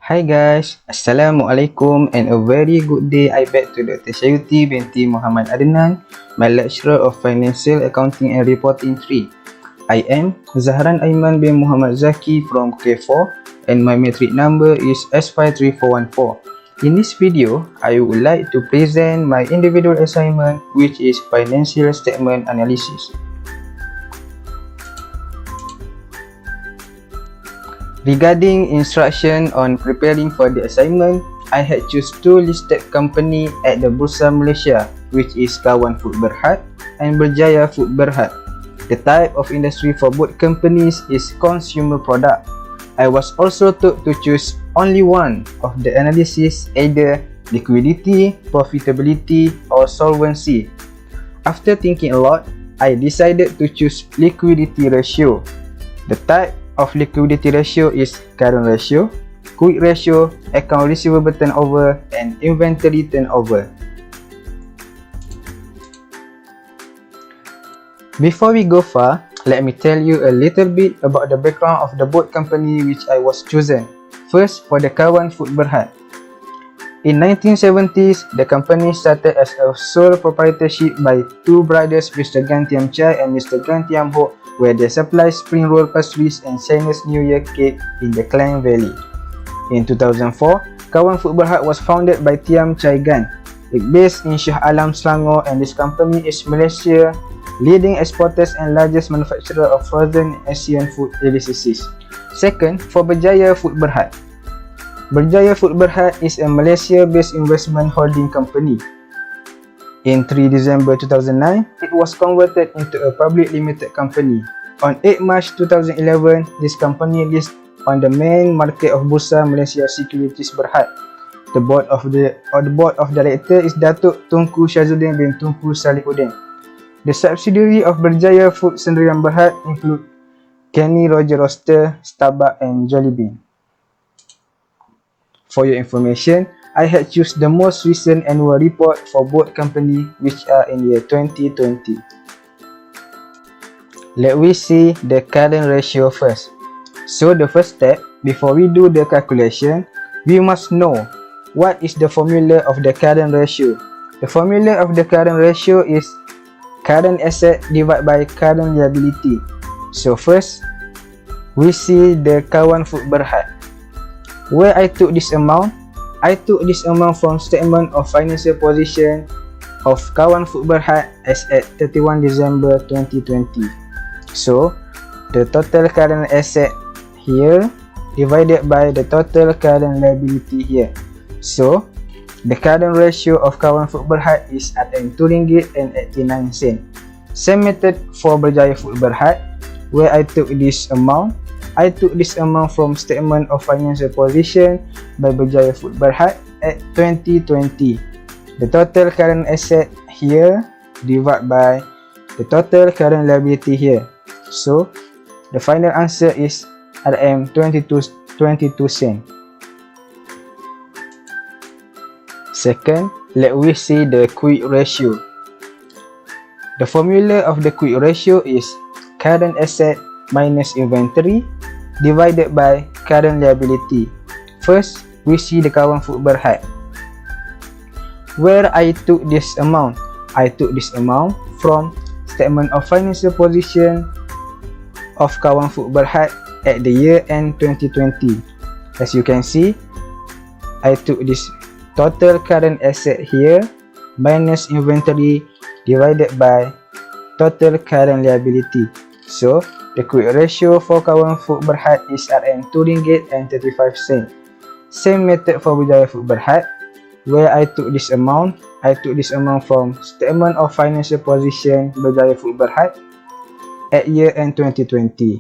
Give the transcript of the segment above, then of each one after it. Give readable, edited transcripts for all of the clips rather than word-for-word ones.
Hi guys, Assalamualaikum and a very good day I back to Dr. Syayuti binti Muhammad Adnan, my lecturer of Financial Accounting and Reporting 3. I am Zahran Aiman bin Muhammad Zaki from K4 and my metric number is S53414. In this video, I would like to present my individual assignment which is Financial Statement Analysis. Regarding instruction on preparing for the assignment, I had choose two listed company at the Bursa Malaysia, which is KAWAN Food BERHAD and BERJAYA Food BERHAD. The type of industry for both companies is consumer product. I was also told to choose only one of the analysis, either liquidity, profitability or solvency. After thinking a lot, I decided to choose liquidity ratio. The type of liquidity ratio is current ratio, quick ratio, account receivable turnover and inventory turnover. Before we go far, let me tell you a little bit about the background of the both company which I was chosen. First, for the KAWAN Food BERHAD. In 1970s, the company started as a sole proprietorship by two brothers, Mr. Gan Tiam Chai and Mr. Gan Tiam Ho, where they supply spring roll pastries and Chinese New Year cake in the Klang Valley. In 2004, KAWAN Food BERHAD was founded by Tiam Chai Gan. It based in Shah Alam, Selangor, and this company is Malaysia leading exporters and largest manufacturer of frozen Asian food delicacies. Second, for BERJAYA Food BERHAD. BERJAYA Food BERHAD is a Malaysia-based investment holding company. In 3 December 2009, it was converted into a public limited company. On 8 March 2011, this company listed on the main market of Bursa Malaysia Securities BERHAD. The board of director is Datuk Tunku Syazuddin bin Tunku Salihuddin. The subsidiary of BERJAYA Food Sendirian BERHAD include Kenny Roger Roaster, Starbucks and Jollibee. For your information, I had choose the most recent annual report for both company which are in year 2020. Let we see the current ratio first. So the first step, before we do the calculation, we must know what is the formula of the current ratio. The formula of the current ratio is current asset divided by current liability. So first, we see the KAWAN Food BERHAD. Where I took this amount? I took this amount from statement of financial position of KAWAN Food BERHAD as at 31 December 2020. So, the total current asset here divided by the total current liability here. So, the current ratio of KAWAN Food BERHAD is RM2.89. Same method for BERJAYA Food BERHAD, where I took this amount. I took this amount from statement of financial position by BERJAYA Food BERHAD at 2020. The total current asset here divided by the total current liability here. So, the final answer is RM22. Second, let we see the quick ratio. The formula of the quick ratio is current asset minus inventory divided by current liability. First, we see the KAWAN Food BERHAD. Where I took this amount? I took this amount from statement of financial position of KAWAN Food BERHAD at the year end 2020. As you can see, I took this total current asset here minus inventory divided by total current liability. So, the quick ratio for KAWAN Food BERHAD is RM2.35. Same method for BERJAYA Food BERHAD, where I took this amount. I took this amount from statement of financial position BERJAYA Food BERHAD at year end 2020.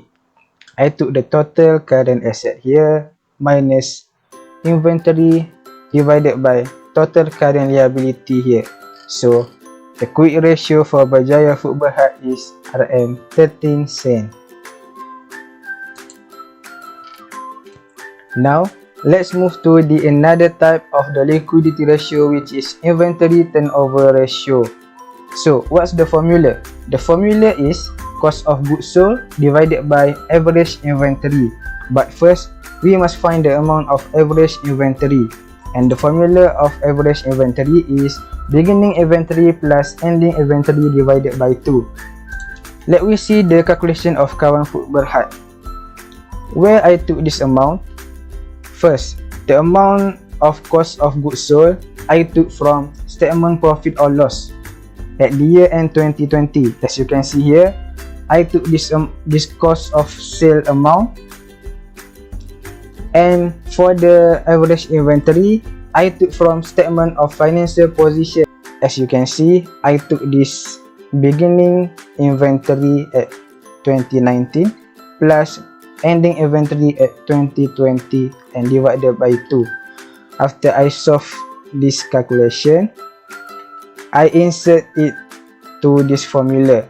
I took the total current asset here minus inventory divided by total current liability here. So, the quick ratio for BERJAYA Food BERHAD is RM13. Now, let's move to the another type of the liquidity ratio, which is inventory turnover ratio. So, what's the formula? The formula is cost of goods sold divided by average inventory. But first, we must find the amount of average inventory, and the formula of average inventory is beginning inventory plus ending inventory divided by 2. Let me see the calculation of Kawan Food Berhad, where I took this amount. First, the amount of cost of goods sold I took from statement profit or loss at the year end 2020. As you can see here, I took this cost of sale amount, and for the average inventory I took from statement of financial position. As you can see, I took this beginning inventory at 2019 plus ending inventory at 2020 and divided by 2. After I solve this calculation, I insert it to this formula,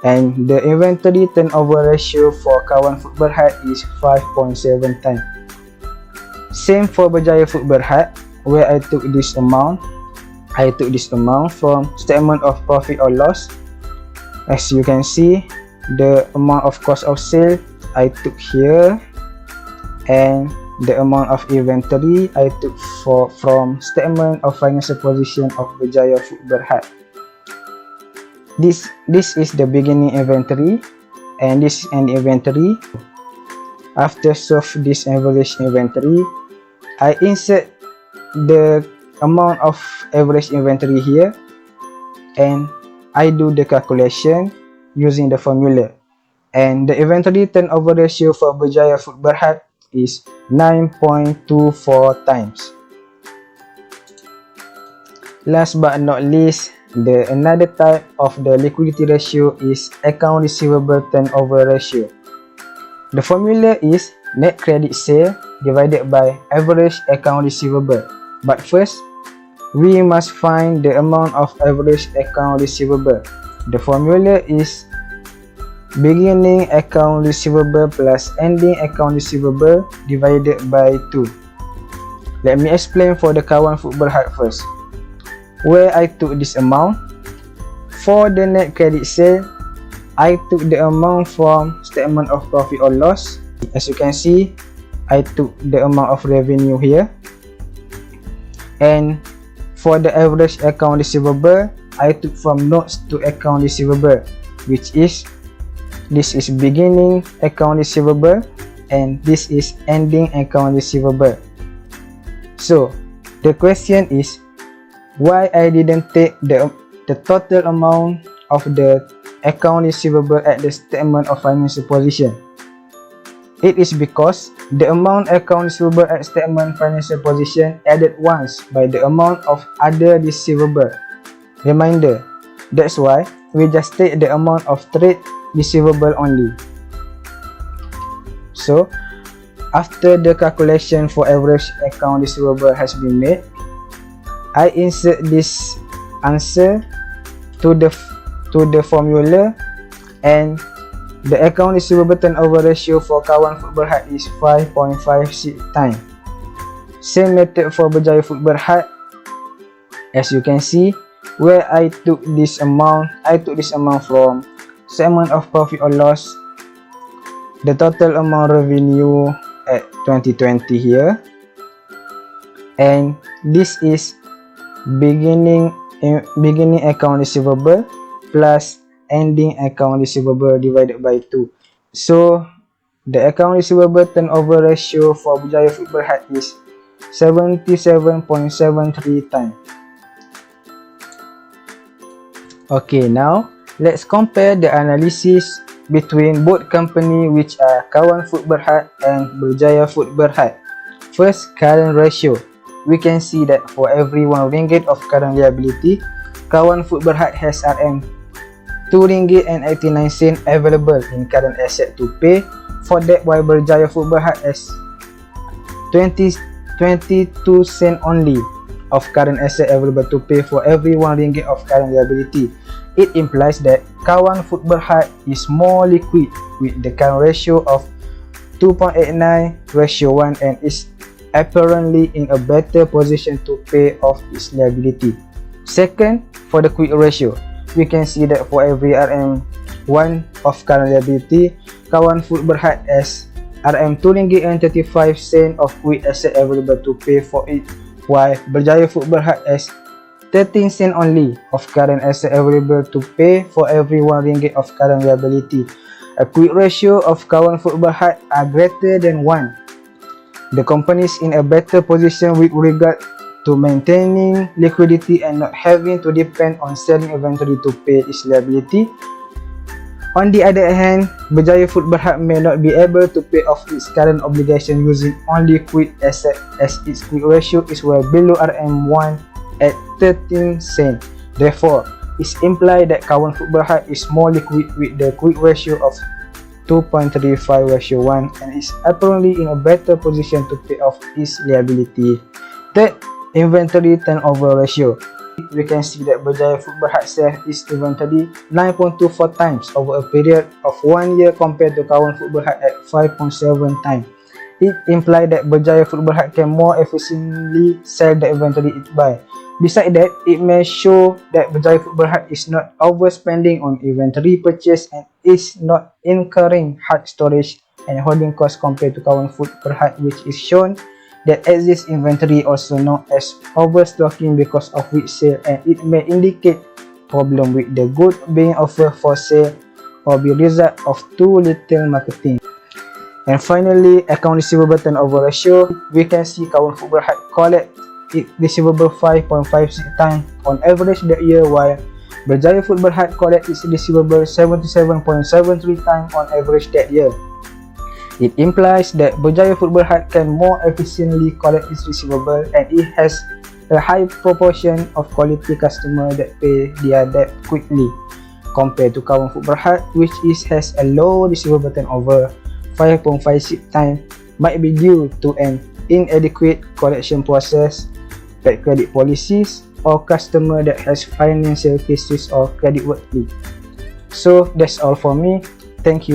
and the inventory turnover ratio for Kawan Food Berhad is 5.7 times. Same for Berjaya Food Berhad, where I took this amount. I took this amount from statement of profit or loss. As you can see, the amount of cost of sale I took here, and the amount of inventory I took from statement of financial position of Berjaya Food Berhad. This is the beginning inventory, and this is an inventory. After solve this average inventory, I insert the amount of average inventory here, and I do the calculation using the formula, and the inventory turnover ratio for Berjaya Food Berhad is 9.24 times. Last but not least, another type of the liquidity ratio is account receivable turnover ratio. The formula is net credit sale divided by average account receivable. But first, we must find the amount of average account receivable. The formula is beginning account receivable plus ending account receivable divided by 2. Let me explain for the Kawan Food Berhad first, where I took this amount. For the net credit sale, I took the amount from statement of profit or loss. As you can see, I took the amount of revenue here. And for the average account receivable, I took from notes to account receivable, which is, this is beginning account receivable and this is ending account receivable. So the question is, why I didn't take the total amount of the account receivable at the statement of financial position? It is because the amount account receivable at statement financial position added once by the amount of other receivable remainder. That's why we just take the amount of trade receivable only. So after the calculation for average account receivable has been made, I insert this answer to the formula, and the account receivable turnover ratio for Kawan Food Berhad is 5.56 times. Same method for Berjaya Food Berhad. As you can see, where I took this amount from statement of profit or loss, the total amount revenue at 2020 here, and this is beginning account receivable plus ending account receivable divided by 2. So the account receivable turnover ratio for Berjaya Food Berhad is 77.73 times. Okay, now let's compare the analysis between both company, which are Kawan Food Berhad and Berjaya Food Berhad. First, current ratio. We can see that for every RM1 of current liability, Kawan Food Berhad has RM2.89 available in current asset to pay for that, while Berjaya Food Berhad has 22 cent only of current asset available to pay for every RM1 of current liability. It implies that Kawan Food Berhad is more liquid with the current ratio of 2.89:1 and is apparently in a better position to pay off its liability. Second, for the quick ratio, we can see that for every RM1 of current liability, Kawan Food Berhad has RM2.35 of quick asset available to pay for it, while Berjaya Food Berhad has 13 cents only of current asset available to pay for every 1 ringgit of current liability. A quick ratio of Kawan Food Berhad are greater than 1. The company is in a better position with regard to maintaining liquidity and not having to depend on selling inventory to pay its liability. On the other hand, Berjaya Food Berhad may not be able to pay off its current obligation using only quick asset, as its quick ratio is well below RM1 at 13 cents. Therefore, it implies that Kawan Food Berhad is more liquid with the quick ratio of 2.35:1 and is apparently in a better position to pay off its liability. Third, inventory turnover ratio. We can see that Berjaya Food Berhad sells its inventory 9.24 times over a period of 1 year compared to Kawan Food Berhad at 5.7 times. It implies that Berjaya Food Berhad can more efficiently sell the inventory it buys. Besides that, it may show that Berjaya Food Berhad is not overspending on inventory purchase and is not incurring hard storage and holding costs compared to Kawan Food Berhad, which is shown that exists inventory, also known as overstocking, because of which sale, and it may indicate problem with the good being offered for sale or be result of too little marketing. And finally, account receivable turnover ratio. We can see Kawan Food Berhad collect its receivable 5.56 times on average that year, while Berjaya Food Berhad collect its receivable 77.73 times on average that year. It implies that Berjaya Food Berhad can more efficiently collect its receivable, and it has a high proportion of quality customers that pay their debt quickly compared to Kawan Food Berhad, which has a low receivable turnover. 5.56 times might be due to an inadequate collection process, bad credit policies, or customer that has financial crisis or creditworthy. So that's all for me. Thank you.